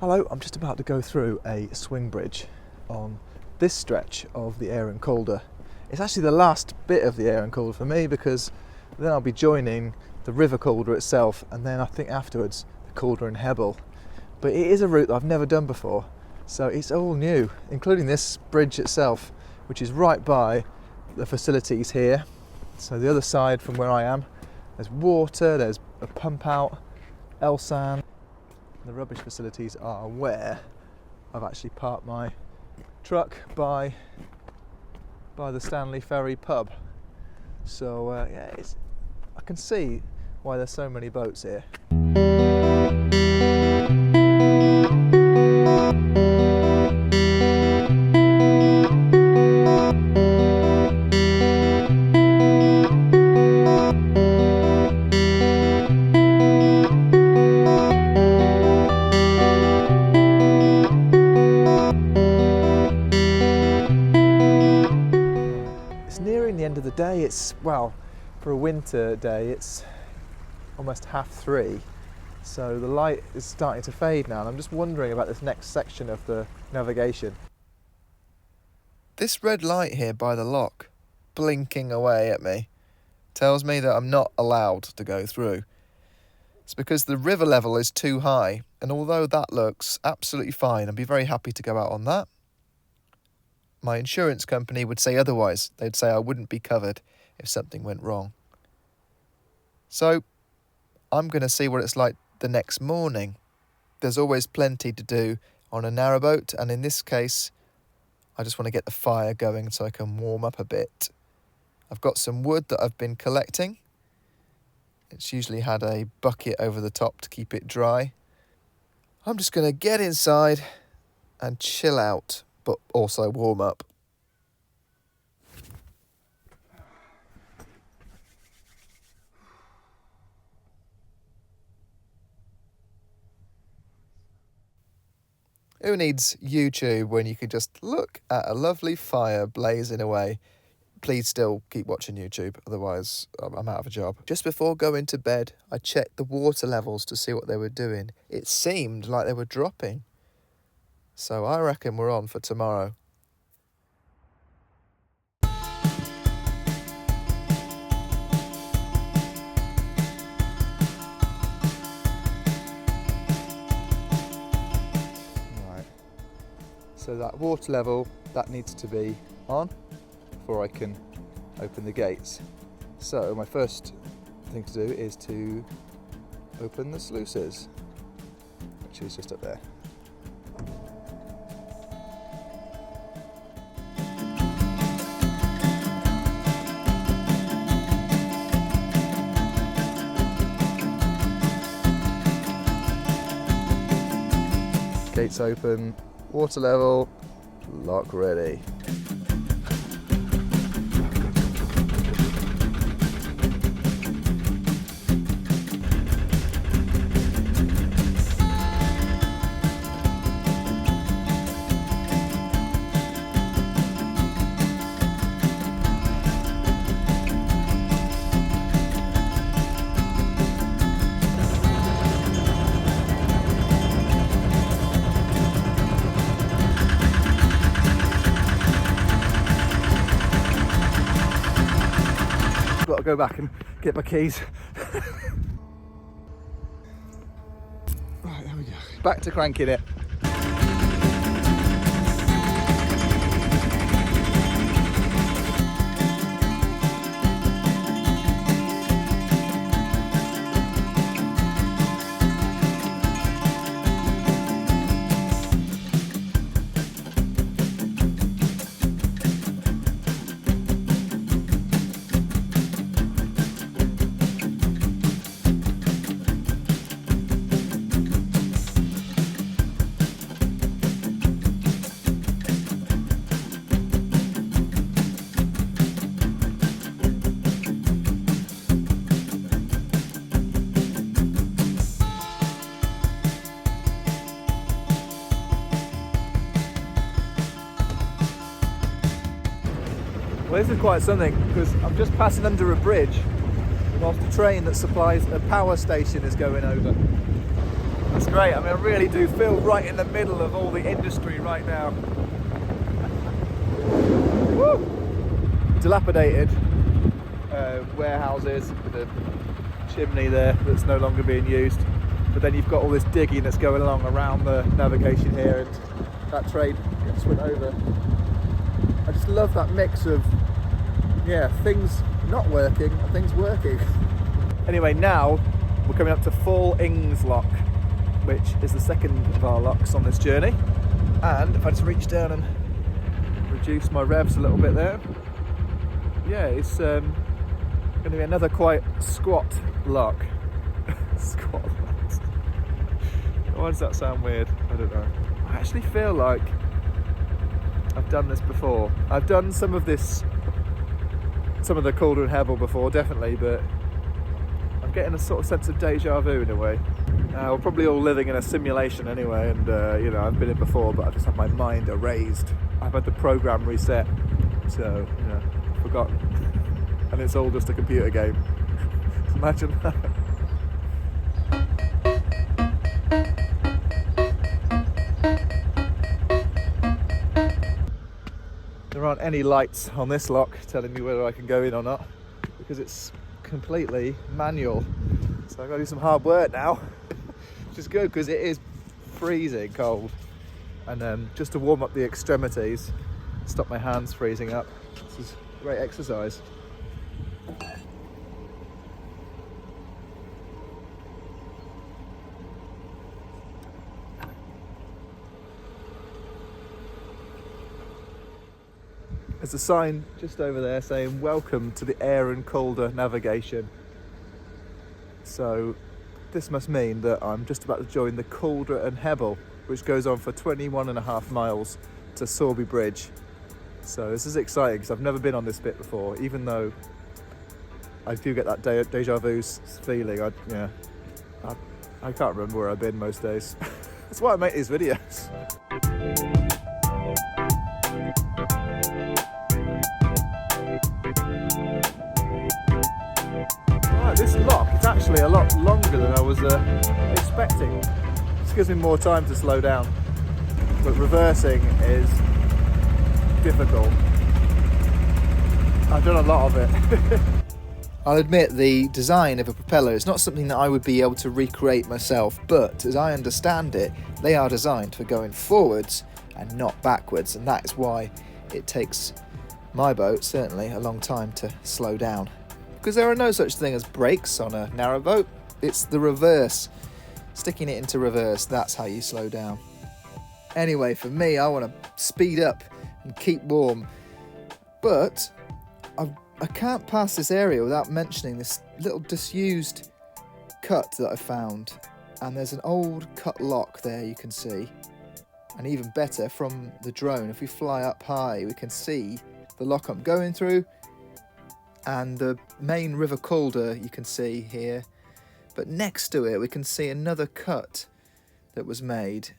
Hello, I'm just about to go through a swing bridge on this stretch of the Calder. It's actually the last bit of the Calder for me, because then I'll be joining the River Calder itself, and then I think afterwards the Calder and Hebble. But it is a route that I've never done before, so it's all new, including this bridge itself, which is right by the facilities here. So the other side from where I am, there's water, there's a pump out, Elsan. The rubbish facilities are where I've actually parked my truck by the Stanley Ferry pub. So yeah, I can see why there's so many boats here. The end of the day, it's, well, for a winter day it's almost 3:30, so the light is starting to fade now, and I'm just wondering about this next section of the navigation. This red light here by the lock, blinking away at me, tells me that I'm not allowed to go through. It's because the river level is too high, and although that looks absolutely fine, I'd be very happy to go out on that, my insurance company would say otherwise. They'd say I wouldn't be covered if something went wrong. So I'm going to see what it's like the next morning. There's always plenty to do on a narrowboat, and in this case, I just want to get the fire going so I can warm up a bit. I've got some wood that I've been collecting. It's usually had a bucket over the top to keep it dry. I'm just going to get inside and chill out, but also warm up. Who needs YouTube when you could just look at a lovely fire blazing away? Please still keep watching YouTube, otherwise I'm out of a job. Just before going to bed, I checked the water levels to see what they were doing. It seemed like they were dropping. So I reckon we're on for tomorrow. Right. So that water level, that needs to be on before I can open the gates. So my first thing to do is to open the sluices, which is just up there. Gates open, water level, lock ready. Got to go back and get my keys. Right, there we go. Back to cranking it. Well, this is quite something, because I'm just passing under a bridge whilst the train that supplies a power station is going over. That's great. I mean, I really do feel right in the middle of all the industry right now. Woo! Dilapidated warehouses with a chimney there that's no longer being used. But then you've got all this digging that's going along around the navigation here, and that trade gets went over. I just love that mix of, yeah, things not working and things working. Anyway, now we're coming up to Fall Ings Lock, which is the second of our locks on this journey. And if I just reach down and reduce my revs a little bit there, yeah, it's going to be another quite squat lock. Squat lock. Why does that sound weird? I don't know. I actually feel like I've done this before. I've done some of the Calder and Hebble before, definitely, but I'm getting a sort of sense of deja vu in a way. We're probably all living in a simulation anyway, and you know, I've been in before, but I've just had my mind erased. I've had the program reset, so, you know, forgotten. And it's all just a computer game. Imagine that. There aren't any lights on this lock telling me whether I can go in or not, because it's completely manual. So I've got to do some hard work now, which is good because it is freezing cold. And just to warm up the extremities, stop my hands freezing up. This is great exercise. There's a sign just over there saying welcome to the Air and Calder navigation. So this must mean that I'm just about to join the Calder and Hebble, which goes on for 21.5 miles to Sorby Bridge. So this is exciting because I've never been on this bit before, even though I do get that deja vu feeling. I can't remember where I've been most days. That's why I make these videos. Right, this lock is actually a lot longer than I was expecting. This gives me more time to slow down, but reversing is difficult. I've done a lot of it. I'll admit the design of a propeller is not something that I would be able to recreate myself, but as I understand it, they are designed for going forwards and not backwards, and that is why it takes my boat certainly a long time to slow down. Because there are no such thing as brakes on a narrowboat, it's the reverse. Sticking it into reverse, that's how you slow down. Anyway, for me, I want to speed up and keep warm, but I can't pass this area without mentioning this little disused cut that I found. And there's an old cut lock there you can see. And even better, from the drone, if we fly up high, we can see the lock I'm going through. And the main River Calder you can see here. But next to it we can see another cut that was made.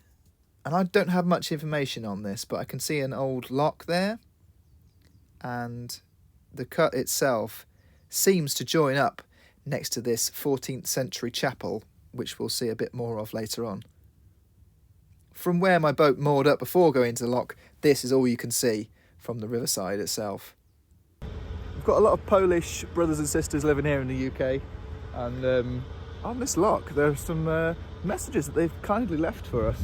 And I don't have much information on this, but I can see an old lock there. And the cut itself seems to join up next to this 14th century chapel, which we'll see a bit more of later on. From where my boat moored up before going to the lock, this is all you can see from the riverside itself. We've got a lot of Polish brothers and sisters living here in the UK, and on this lock there are some messages that they've kindly left for us.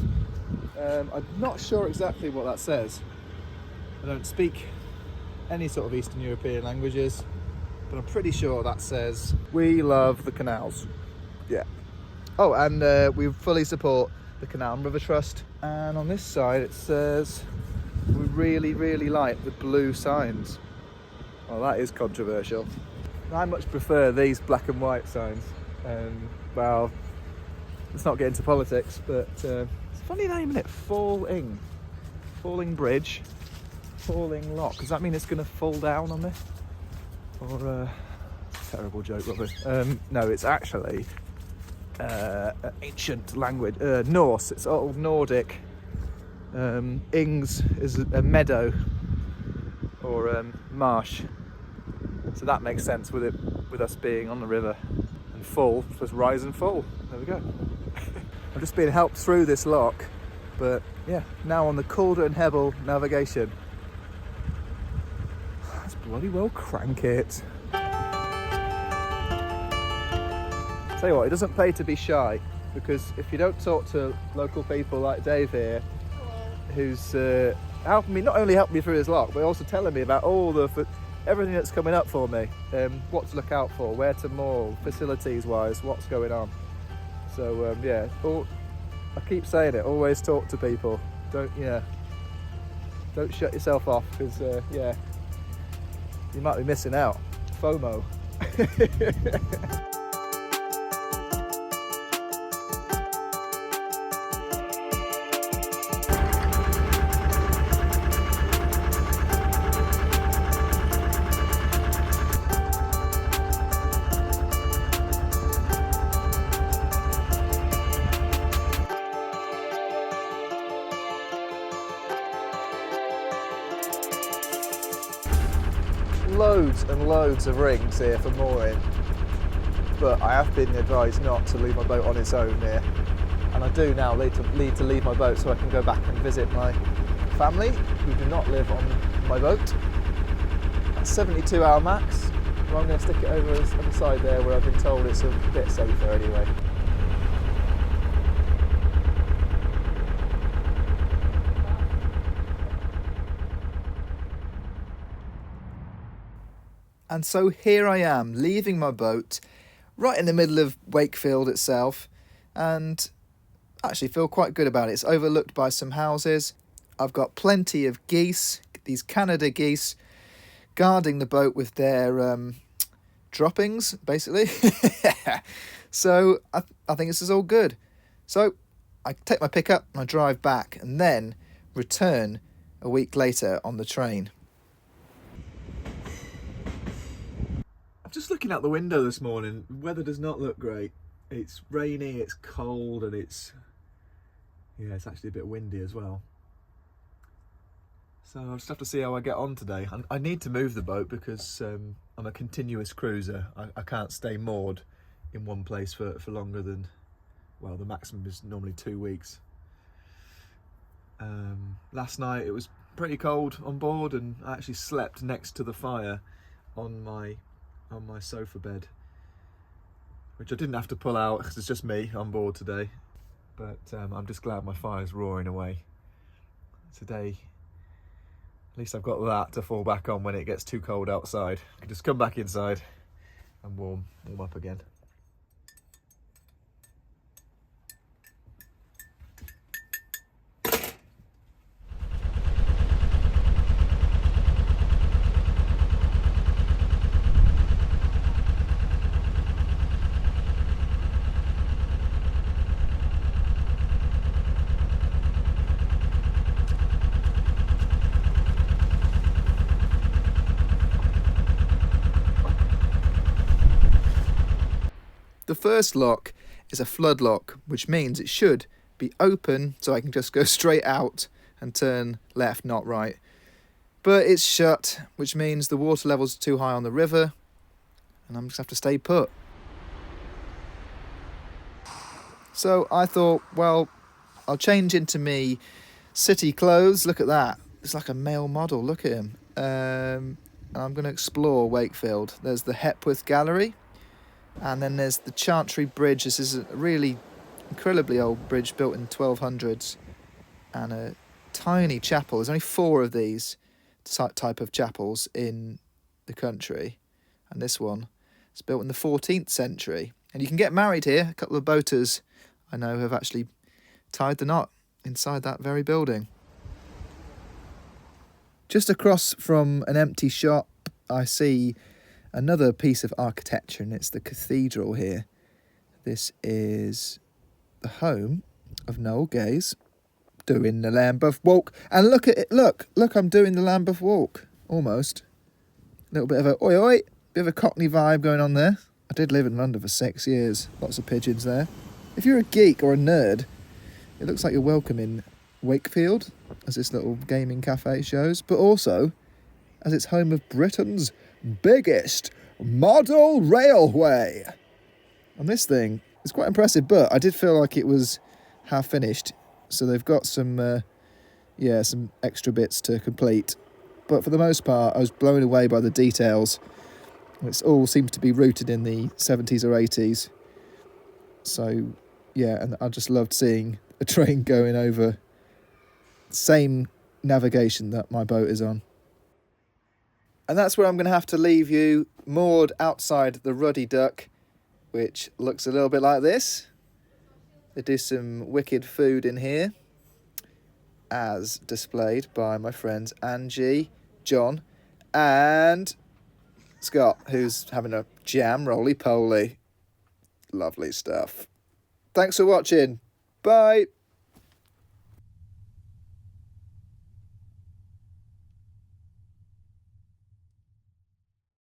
I'm not sure exactly what that says. I don't speak any sort of Eastern European languages, but I'm pretty sure that says, "We love the canals." Yeah. Oh, and we fully support the Canal and River Trust. And on this side it says, "We really, really like the blue signs." Well, that is controversial. I much prefer these black and white signs. Well, let's not get into politics, but it's a funny name, isn't it? Falling Bridge, Falling Lock. Does that mean it's going to fall down on me? Or terrible joke, Robert. No, it's actually an ancient language, Norse. It's old Nordic. Ings is a meadow or marsh. So that makes sense with us being on the river. And full, supposed to rise and fall. There we go. I'm just being helped through this lock, but yeah, now on the Calder and Hebble navigation. Let's bloody well crank it. Tell you what, it doesn't pay to be shy, because if you don't talk to local people like Dave here, who's helping me, not only helping me through this lock, but also telling me about everything that's coming up for me, what to look out for, where to moor, facilities wise, what's going on. So yeah, I keep saying it, always talk to people. Don't shut yourself off, because yeah, you might be missing out. FOMO. Loads and loads of rings here for mooring, but I have been advised not to leave my boat on its own here, and I do now need to leave my boat so I can go back and visit my family who do not live on my boat. That's 72-hour max, but I'm going to stick it over the other side there where I've been told it's a bit safer anyway. And so here I am, leaving my boat right in the middle of Wakefield itself, and actually feel quite good about it. It's overlooked by some houses. I've got plenty of geese, these Canada geese, guarding the boat with their droppings, basically. So I think this is all good. So I take my pickup and I drive back, and then return a week later on the train. Just looking out the window this morning, the weather does not look great. It's rainy, it's cold, and it's actually a bit windy as well. So I'll just have to see how I get on today. I need to move the boat because I'm a continuous cruiser. I can't stay moored in one place for longer than, well, the maximum is normally 2 weeks. Last night it was pretty cold on board, and I actually slept next to the fire on my sofa bed, which I didn't have to pull out because it's just me on board today. But I'm just glad my fire's roaring away today. At least I've got that to fall back on when it gets too cold outside. I can just come back inside and warm up again. The first lock is a flood lock, which means it should be open so I can just go straight out and turn left, not right. But it's shut, which means the water level's too high on the river, and I'm just have to stay put. So I thought, well, I'll change into me city clothes. Look at that. It's like a male model. Look at him. And I'm going to explore Wakefield. There's the Hepworth Gallery. And then there's the Chantry Bridge. This is a really incredibly old bridge built in 1200s. And a tiny chapel. There's only 4 of these type of chapels in the country. And this one is built in the 14th century. And you can get married here. A couple of boaters I know have actually tied the knot inside that very building. Just across from an empty shop, I see another piece of architecture, and it's the cathedral here. This is the home of Noel Gaze doing the Lambeth Walk. And look at it, look, I'm doing the Lambeth Walk, almost. A little bit of a oi oi, bit of a Cockney vibe going on there. I did live in London for 6 years, lots of pigeons there. If you're a geek or a nerd, it looks like you're welcome in Wakefield, as this little gaming cafe shows, but also as it's home of Britain's biggest model railway. And this thing is quite impressive, but I did feel like it was half finished. So they've got some extra bits to complete. But for the most part, I was blown away by the details. It all seems to be rooted in the 70s or 80s. So, yeah, and I just loved seeing a train going over the same navigation that my boat is on. And that's where I'm going to have to leave you, moored outside the Ruddy Duck, which looks a little bit like this. They do some wicked food in here, as displayed by my friends Angie, John, and Scott, who's having a jam roly-poly. Lovely stuff. Thanks for watching. Bye.